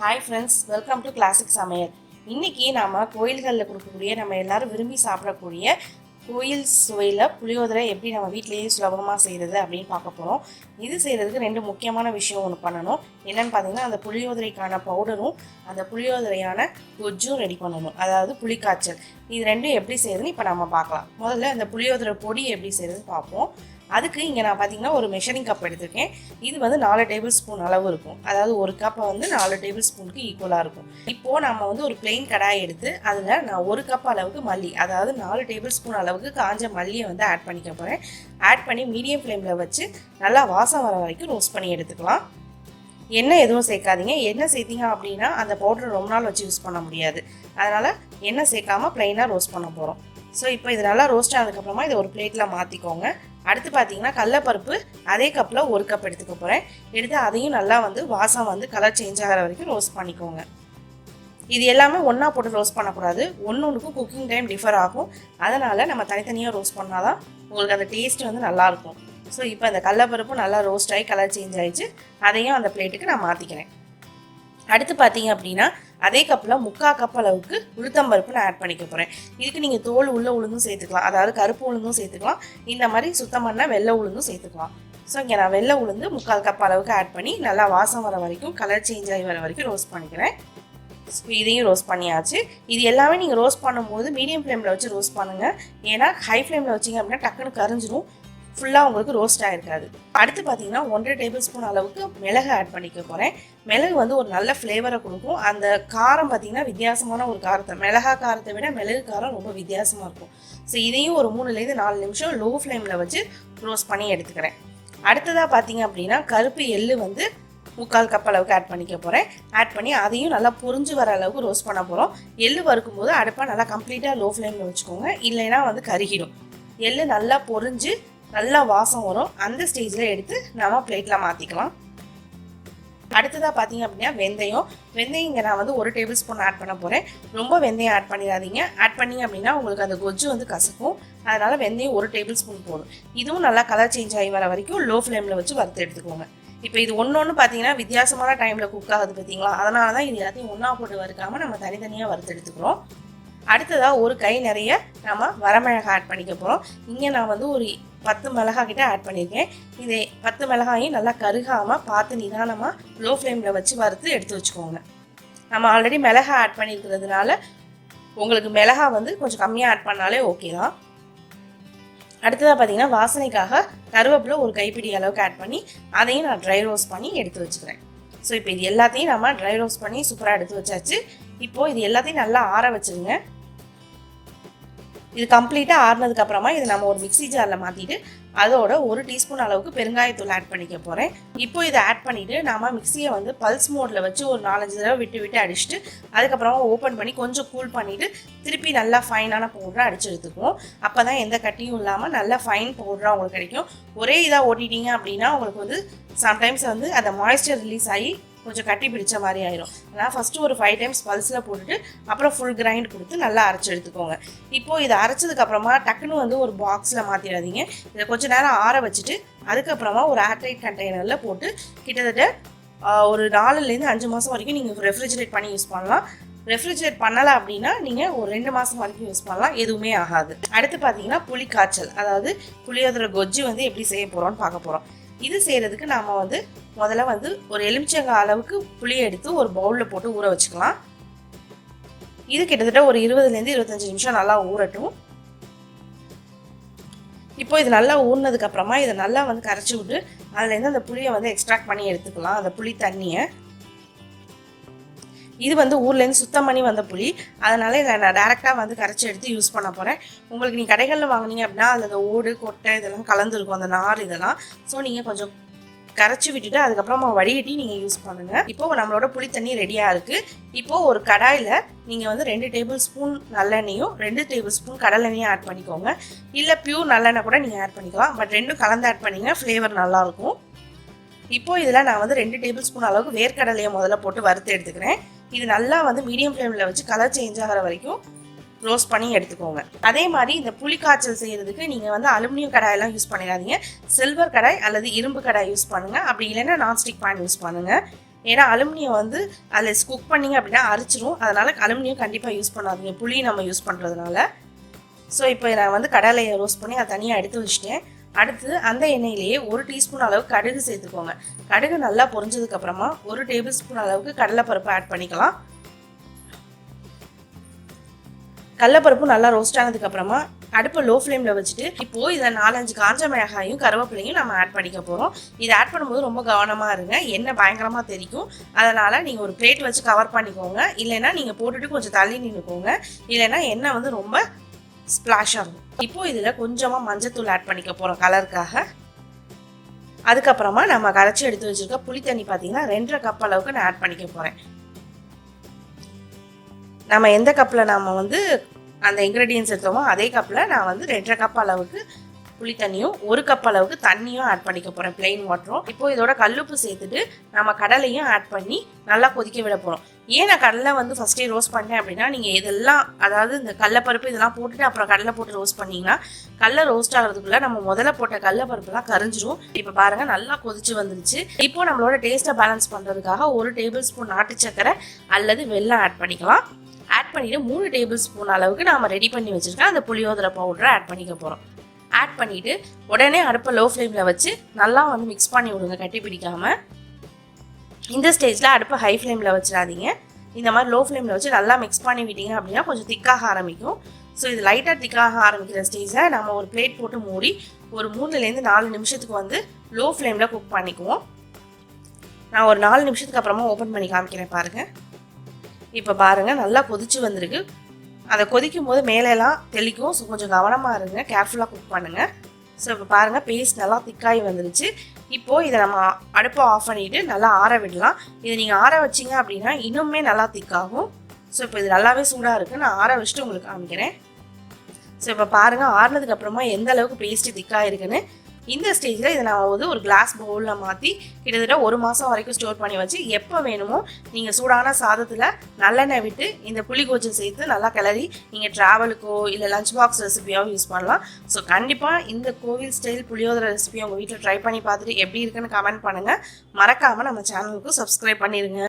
Hi friends, welcome to classic சமையல். இன்றைக்கி நம்ம கோயில்களில் கொடுக்கக்கூடிய நம்ம எல்லோரும் விரும்பி சாப்பிடக்கூடிய கோயில் சுவையில் புளியோதரை எப்படி நம்ம வீட்டிலேயே சுலபமாக செய்கிறது அப்படின்னு பார்க்க போகிறோம். இது செய்கிறதுக்கு ரெண்டு முக்கியமான விஷயம் ஒன்று பண்ணணும். என்னென்னு பார்த்தீங்கன்னா, அந்த புளியோதரைக்கான பவுடரும் அந்த புளியோதரையான கொஜ்ஜும் ரெடி பண்ணணும், அதாவது புளிக்காய்ச்சல். இது ரெண்டும் எப்படி செய்யுதுன்னு இப்போ நம்ம பார்க்கலாம். முதல்ல அந்த புளியோதரை பொடி எப்படி செய்யுதுன்னு பார்ப்போம். அதுக்கு இங்கே நான் பார்த்தீங்கன்னா ஒரு மெஷரிங் கப் எடுத்திருக்கேன். இது வந்து 4 டேபிள் ஸ்பூன் அளவு இருக்கும். அதாவது ஒரு கப்பை வந்து 4 டேபிள் ஸ்பூனுக்கு ஈக்குவலாக இருக்கும். இப்போது நம்ம வந்து ஒரு பிளெயின் கடாய் எடுத்து அதில் நான் 1 கப் அளவுக்கு மல்லி, அதாவது 4 டேபிள் ஸ்பூன் அளவுக்கு காஞ்ச மல்லியை வந்து ஆட் பண்ணிக்க போகிறேன். ஆட் பண்ணி மீடியம் ஃப்ளேமில் வச்சு நல்லா வாசம் வர வரைக்கும் ரோஸ்ட் பண்ணி எடுத்துக்கலாம். எண்ணெய் எதுவும் சேர்க்காதீங்க. எண்ணெய் சேர்த்திங்க அப்படின்னா அந்த பவுடர் ரொம்ப நாள் வச்சு யூஸ் பண்ண முடியாது. அதனால் எண்ணெய் சேர்க்காமல் ப்ளைனாக ரோஸ்ட் பண்ண போகிறோம். ஸோ இப்போ இது நல்லா ரோஸ்ட் ஆனதுக்கப்புறமா இதை ஒரு பிளேட்டில் மாற்றிக்கோங்க. அடுத்து பார்த்தீங்கன்னா கடலைப்பருப்பு அதே கப்பில் 1 கப் எடுத்துக்க போகிறேன். எடுத்து அதையும் நல்லா வந்து வாசம் வந்து கலர் சேஞ்ச் ஆகிற வரைக்கும் ரோஸ்ட் பண்ணிக்கோங்க. இது எல்லாமே ஒன்றா போட்டு ரோஸ்ட் பண்ணக்கூடாது. ஒன்றுக்கும் குக்கிங் டைம் டிஃபர் ஆகும். அதனால் நம்ம தனித்தனியாக ரோஸ்ட் பண்ணால் தான் உங்களுக்கு அந்த டேஸ்ட் வந்து நல்லாயிருக்கும். ஸோ இப்போ அந்த கடலைப்பருப்பு நல்லா ரோஸ்ட் ஆகி கலர் சேஞ்ச் ஆகிடுச்சு. அதையும் அந்த பிளேட்டுக்கு நான் மாற்றிக்கிறேன். அடுத்து பார்த்தீங்க அப்படின்னா அதே கப்பில் 3/4 கப் அளவுக்கு உளுத்தம்பருப்பு நான் ஆட் பண்ணிக்க போகிறேன். இதுக்கு நீங்கள் தோல் உள்ள உளுந்தும் சேர்த்துக்கலாம், அதாவது கருப்பு உளுந்தும் சேர்த்துக்கலாம். இந்த மாதிரி சுத்தம் பண்ணால் வெள்ளை உளுந்தும் சேர்த்துக்கலாம். ஸோ இங்கே நான் வெள்ளை உளுந்து 3/4 கப் அளவுக்கு ஆட் பண்ணி நல்லா வாசம் வர வரைக்கும் கலர் சேஞ்ச் ஆகி வர வரைக்கும் ரோஸ்ட் பண்ணிக்கிறேன். ஸோ இதையும் ரோஸ்ட் பண்ணியாச்சு. இது எல்லாமே நீங்கள் ரோஸ்ட் பண்ணும்போது மீடியம் ஃப்ளேமில் வச்சு ரோஸ்ட் பண்ணுங்கள். ஏன்னா ஹை ஃப்ளேமில் வச்சிங்க அப்படின்னா டக்குன்னு கரைஞ்சிடும், ஃபுல்லாக உங்களுக்கு ரோஸ்ட் ஆகிருக்காது. அடுத்து பார்த்தீங்கன்னா 1.5 டேபிள் ஸ்பூன் அளவுக்கு மிளகு ஆட் பண்ணிக்க போகிறேன். மிளகு வந்து ஒரு நல்ல ஃப்ளேவரை கொடுக்கும். அந்த காரம் பார்த்திங்கன்னா வித்தியாசமான ஒரு காரத்தை, மிளகா காரத்தை விட மிளகு காரம் ரொம்ப வித்தியாசமாக இருக்கும். ஸோ இதையும் ஒரு 3லேருந்து 4 நிமிஷம் லோ ஃப்ளேமில் வச்சு ரோஸ்ட் பண்ணி எடுத்துக்கிறேன். அடுத்ததாக பார்த்தீங்க அப்படின்னா கருப்பு எள்ளு வந்து 3/4 கப் அளவுக்கு ஆட் பண்ணிக்க போகிறேன். ஆட் பண்ணி அதையும் நல்லா பொரிஞ்சு வர அளவுக்கு ரோஸ்ட் பண்ண போகிறோம். எள்ளு வறுக்கும்போது அடுப்பை நல்லா கம்ப்ளீட்டாக லோ ஃப்ளேமில் வச்சுக்கோங்க, இல்லைன்னா வந்து கருகிடும். எள்ளு நல்லா பொரிஞ்சு நல்லா வாசம் வரும். அந்த ஸ்டேஜில் எடுத்து நம்ம பிளேட்டில் மாற்றிக்கலாம். அடுத்ததாக பார்த்தீங்க அப்படின்னா வெந்தயம் இங்கே நான் வந்து 1 டேபிள் ஸ்பூன் ஆட் பண்ண போகிறேன். ரொம்ப வெந்தயம் ஆட் பண்ணிடாதீங்க. ஆட் பண்ணிங்க அப்படின்னா உங்களுக்கு அந்த கொஜ்ஜு வந்து கசக்கும். அதனால் வெந்தயம் 1 டேபிள் ஸ்பூன் போதும். இதுவும் நல்லா கலர் சேஞ்ச் ஆகி வர வரைக்கும் லோ ஃப்ளேமில் வச்சு வறுத்து எடுத்துக்கோங்க. இப்போ இது ஒன்று பார்த்தீங்கன்னா வித்தியாசமான டைமில் குக் ஆகுது பார்த்தீங்களா, அதனால தான் இது எல்லாத்தையும் ஒன்றா போட்டு வறுக்காமல் நம்ம தனித்தனியாக வறுத்து எடுத்துக்கிறோம். அடுத்ததாக ஒரு கை நிறைய நம்ம வரமிளகாய் ஆட் பண்ணிக்க போகிறோம். இங்கே நான் வந்து ஒரு 10 மிளகாய் கிட்ட ஆட் பண்ணியிருக்கேன். இதே 10 மிளகாயும் நல்லா கருகாமல் பார்த்து நிதானமாக லோ ஃப்ளேமில் வச்சு வறுத்து எடுத்து வச்சுக்கோங்க. நம்ம ஆல்ரெடி மிளகாய் ஆட் பண்ணியிருக்கிறதுனால உங்களுக்கு மிளகாய் வந்து கொஞ்சம் கம்மியாக ஆட் பண்ணாலே ஓகே தான். அடுத்ததாக பார்த்தீங்கன்னா வாசனைக்காக கருவேப்பிலை ஒரு கைப்பிடி அளவுக்கு ஆட் பண்ணி அதையும் நான் ட்ரை ரோஸ்ட் பண்ணி எடுத்து வச்சுக்கிறேன். ஸோ இப்போ இது எல்லாத்தையும் நம்ம ட்ரை ரோஸ்ட் பண்ணி சூப்பராக எடுத்து வச்சாச்சு. இப்போது இது எல்லாத்தையும் நல்லா ஆற வச்சுருங்க. இது கம்ப்ளீட்டாக ஆறுனதுக்கு அப்புறமா இது நம்ம ஒரு மிக்ஸி ஜாரில் மாற்றிட்டு அதோட 1 டீஸ்பூன் அளவுக்கு பெருங்காயத்தூள் ஆட் பண்ணிக்க போகிறேன். இப்போ இதை ஆட் பண்ணிவிட்டு நம்ம மிக்ஸியை வந்து பல்ஸ் மோடில் வச்சு ஒரு 4-5 தடவை விட்டு அடிச்சுட்டு அதுக்கப்புறமா ஓப்பன் பண்ணி கொஞ்சம் கூல் பண்ணிவிட்டு திருப்பி நல்லா ஃபைனான பவுடராக அடிச்சு எடுத்துக்குவோம். அப்போ தான் எந்த கட்டியும் இல்லாமல் நல்லா ஃபைன் பவுடராக உங்களுக்கு கிடைக்கும். ஒரே இதாக ஓட்டிட்டீங்க அப்படின்னா உங்களுக்கு வந்து சம்டைம்ஸ் வந்து அந்த மாய்ஸ்சர் ரிலீஸ் ஆகி கொஞ்சம் கட்டி பிடிச்ச மாதிரி ஆயிரும். அதனால் ஃபஸ்ட்டு ஒரு 5 டைம்ஸ் பல்ஸில் போட்டுட்டு அப்புறம் ஃபுல் கிரைண்ட் கொடுத்து நல்லா அரைச்சி எடுத்துக்கோங்க. இப்போது இதை அரைச்சதுக்கப்புறமா டக்குன்னு வந்து ஒரு பாக்ஸில் மாற்றிடாதீங்க. இதை கொஞ்சம் நேரம் ஆற வச்சுட்டு அதுக்கப்புறமா ஒரு ஏர்டைட் கண்டெய்னரில் போட்டு கிட்டத்தட்ட ஒரு 4லேருந்து 5 மாதம் வரைக்கும் நீங்கள் ரெஃப்ரிஜரேட் பண்ணி யூஸ் பண்ணலாம். ரெஃப்ரிஜரேட் பண்ணலை அப்படின்னா நீங்கள் ஒரு 2 மாதம் வரைக்கும் யூஸ் பண்ணலாம், எதுவுமே ஆகாது. அடுத்து பார்த்தீங்கன்னா புளிக்காய்ச்சல், அதாவது புளியோதரை கொஜ்ஜு வந்து எப்படி செய்ய போகிறோம்னு பார்க்க போகிறோம். இது செய்கிறதுக்கு நாம் வந்து முதல்ல வந்து ஒரு எலுமிச்சங்காய் அளவுக்கு புளியை எடுத்து ஒரு பவுலில் போட்டு ஊற வச்சுக்கலாம். இது கிட்டத்தட்ட ஒரு 20லேருந்து 25 நிமிஷம் நல்லா ஊறட்டும். இப்போ இது நல்லா ஊறினதுக்கப்புறமா இதை நல்லா வந்து கரைச்சி விட்டு அதுலேருந்து அந்த புளியை வந்து எக்ஸ்ட்ராக்ட் பண்ணி எடுத்துக்கலாம், அந்த புளி தண்ணியை. இது வந்து ஊர்லேருந்து சுத்தம் பண்ணி வந்த புளி, அதனால் இதை நான் டேரெக்டாக வந்து கரைச்சி எடுத்து யூஸ் பண்ண போகிறேன். உங்களுக்கு நீங்கள் கடைகளில் வாங்கினீங்க அப்படின்னா அதில் அந்த ஓடு கொட்டை இதெல்லாம் கலந்துருக்கும், அந்த நார் இதெல்லாம். ஸோ நீங்கள் கொஞ்சம் கரைச்சி விட்டுட்டு அதுக்கப்புறமா வடிகட்டி நீங்கள் யூஸ் பண்ணுங்கள். இப்போது நம்மளோட புளி தண்ணி ரெடியாக இருக்குது. இப்போது ஒரு கடாயில் நீங்கள் வந்து 2 டேபிள் ஸ்பூன் நல்லெண்ணெயும் 2 டேபிள் ஸ்பூன் கடலெண்ணையும் ஆட் பண்ணிக்கோங்க. இல்லை பியூர் நல்லெண்ணெய் கூட நீங்கள் ஆட் பண்ணிக்கலாம், பட் ரெண்டும் கலந்து ஆட் பண்ணிங்க, ஃப்ளேவர் நல்லாயிருக்கும். இப்போது இதில் நான் வந்து 2 டேபிள் ஸ்பூன் அளவுக்கு வேர்க்கடலையை முதல்ல போட்டு வறுத்து எடுத்துக்கிறேன். இது நல்லா வந்து மீடியம் ஃப்ளேமில் வச்சு கலர் சேஞ்ச் ஆகிற வரைக்கும் ரோஸ்ட் பண்ணி எடுத்துக்கோங்க. அதே மாதிரி இந்த புளிக்காய்ச்சல் செய்கிறதுக்கு நீங்கள் வந்து அலுமினியம் கடாயெல்லாம் யூஸ் பண்ணிடாதீங்க. சில்வர் கடாய் அல்லது இரும்பு கடாய் யூஸ் பண்ணுங்கள். அப்படி இல்லைன்னா நான்ஸ்டிக் பேன் யூஸ் பண்ணுங்கள். ஏன்னா அலுமினியம் வந்து அதில் குக் பண்ணிங்க அப்படின்னா அரிச்சிரும். அதனால் அலுமினியம் கண்டிப்பாக யூஸ் பண்ணாதீங்க, புளி நம்ம யூஸ் பண்ணுறதுனால. ஸோ இப்போ நான் வந்து கடலையை ரோஸ்ட் பண்ணி அதை தனியாக எடுத்து வச்சுட்டேன். அடுத்து அந்த எண்ணெயிலேயே 1 டீஸ்பூன் அளவு கடுகு சேர்த்துக்கோங்க. கடுகு நல்லா பொரிஞ்சதுக்கப்புறமா 1 டேபிள் ஸ்பூன் அளவுக்கு கடலைப்பருப்பு ஆட் பண்ணிக்கலாம். கடலைப்பருப்பு நல்லா ரோஸ்ட் ஆனதுக்கப்புறமா அடுப்பை லோ ஃப்ளேமில் வச்சுட்டு இப்போது இதில் 4-5 காஞ்ச மிளகாயும் கருவேப்பிலையும் நம்ம ஆட் பண்ணிக்க போகிறோம். இதை ஆட் பண்ணும்போது ரொம்ப கவனமாக இருங்க, எண்ணெய் பயங்கரமாக தெரிக்கும். அதனால் நீங்கள் ஒரு பிளேட் வச்சு கவர் பண்ணிக்கோங்க, இல்லைன்னா நீங்கள் போட்டுட்டு கொஞ்சம் தள்ளி நின்றுக்கோங்க, இல்லைன்னா எண்ணெய் வந்து ரொம்ப ஸ்ப்ளாஷ் ஆகும். இப்போது இதில் கொஞ்சமாக மஞ்சத்தூள் ஆட் பண்ணிக்க போகிறோம் கலருக்காக. அதுக்கப்புறமா நம்ம கரைச்சி எடுத்து வச்சுருக்க புளி தண்ணி பார்த்தீங்கன்னா 2.5 கப் அளவுக்கு நான் ஆட் பண்ணிக்க போகிறேன். நம்ம எந்த கப்பில் நம்ம வந்து அந்த இன்க்ரீடியன்ஸ் எடுத்தோமோ அதே கப்பில் நான் வந்து 2.5 கப் அளவுக்கு புளி தண்ணியும் 1 கப் அளவுக்கு தண்ணியும் ஆட் பண்ணிக்க போகிறேன், பிளெயின் வாட்டரும். இப்போது இதோட கல்லுப்பு சேர்த்துட்டு நம்ம கடலையும் ஆட் பண்ணி நல்லா கொதிக்க விட போகிறோம். ஏன் நான் கடலை வந்து ஃபஸ்ட்டே ரோஸ்ட் பண்ணேன் அப்படின்னா, நீங்கள் இதெல்லாம் அதாவது இந்த கடலைப்பருப்பு இதெல்லாம் போட்டுட்டு அப்புறம் கடலை போட்டு ரோஸ்ட் பண்ணிங்கன்னா கடலை ரோஸ்ட் ஆகிறதுக்குள்ளே நம்ம முதல்ல போட்ட கடலைப்பருப்புலாம் கரைஞ்சிரும். இப்போ பாருங்கள் நல்லா கொதிச்சு வந்துருச்சு. இப்போ நம்மளோட டேஸ்ட்டை பேலன்ஸ் பண்ணுறதுக்காக 1 டேபிள் ஸ்பூன் நாட்டு சக்கரை அல்லது வெல்லம் ஆட் பண்ணிக்கலாம். ஆட் பண்ணிவிட்டு 3 டேபிள் ஸ்பூன் அளவுக்கு நாம் ரெடி பண்ணி வச்சுருக்கேன் அந்த புளியோதரை பவுடரை ஆட் பண்ணிக்க போகிறோம். ஆட் பண்ணிவிட்டு உடனே அடுப்பை லோ ஃப்ளேமில் வச்சு நல்லா வந்து மிக்ஸ் பண்ணி விடுங்க, கட்டி பிடிக்காமல். இந்த ஸ்டேஜில் அடுப்பை ஹை ஃப்ளேமில் வச்சிடாதீங்க. இந்த மாதிரி லோ ஃப்ளேமில் வச்சு நல்லா மிக்ஸ் பண்ணி விட்டீங்க அப்படின்னா கொஞ்சம் திக்காக ஆரம்பிக்கும். ஸோ இது லைட்டாக திக்காக ஆரம்பிக்கிற ஸ்டேஜில் நம்ம ஒரு பிளேட் போட்டு மூடி ஒரு 3லேருந்து 4 நிமிஷத்துக்கு வந்து லோ ஃப்ளேமில் குக் பண்ணிக்குவோம். நான் ஒரு 4 நிமிஷத்துக்கு அப்புறமா ஓப்பன் பண்ணி காமிக்கிறேன் பாருங்கள். இப்போ பாருங்கள் நல்லா கொதிச்சு வந்திருக்கு. அதை கொதிக்கும் போது மேலெல்லாம் தெளிக்கும். ஸோ கொஞ்சம் கவனமாக இருங்க, கேர்ஃபுல்லாக குக் பண்ணுங்கள். ஸோ இப்போ பாருங்கள் பேஸ்ட் நல்லா திக்காகி வந்துருச்சு. இப்போது இதை நம்ம அடுப்பை ஆஃப் பண்ணிவிட்டு நல்லா ஆற விடலாம். இதை நீங்கள் ஆற வச்சிங்க அப்படின்னா இன்னுமே நல்லா திக்காகும். ஸோ இப்போ இது நல்லாவே சூடாக இருக்குது, நான் ஆற வச்சுட்டு உங்களுக்கு காமிக்கிறேன். ஸோ இப்போ பாருங்கள் ஆறினதுக்கப்புறமா எந்த அளவுக்கு பேஸ்ட்டு திக்காக இருக்குன்னு. இந்த ஸ்டேஜில் இதை நான் வந்து ஒரு கிளாஸ் பவுலில் மாற்றி கிட்டத்தட்ட 1 மாதம் வரைக்கும் ஸ்டோர் பண்ணி வச்சு எப்போ வேணுமோ நீங்கள் சூடான சாதத்தில் நல்லெண்ணெய் விட்டு இந்த புளிக்கோச்சல் சேர்த்து நல்லா கிளறி நீங்கள் ட்ராவலுக்கோ இல்லை லஞ்ச் பாக்ஸ் ரெசிபியாகவும் யூஸ் பண்ணலாம். ஸோ கண்டிப்பாக இந்த கோவில் ஸ்டைல் புளியோதரை ரெசிபியை உங்கள் வீட்டில் ட்ரை பண்ணி பார்த்துட்டு எப்படி இருக்குன்னு கமெண்ட் பண்ணுங்கள். மறக்காமல் நம்ம சேனலுக்கு சப்ஸ்கிரைப் பண்ணிடுங்க.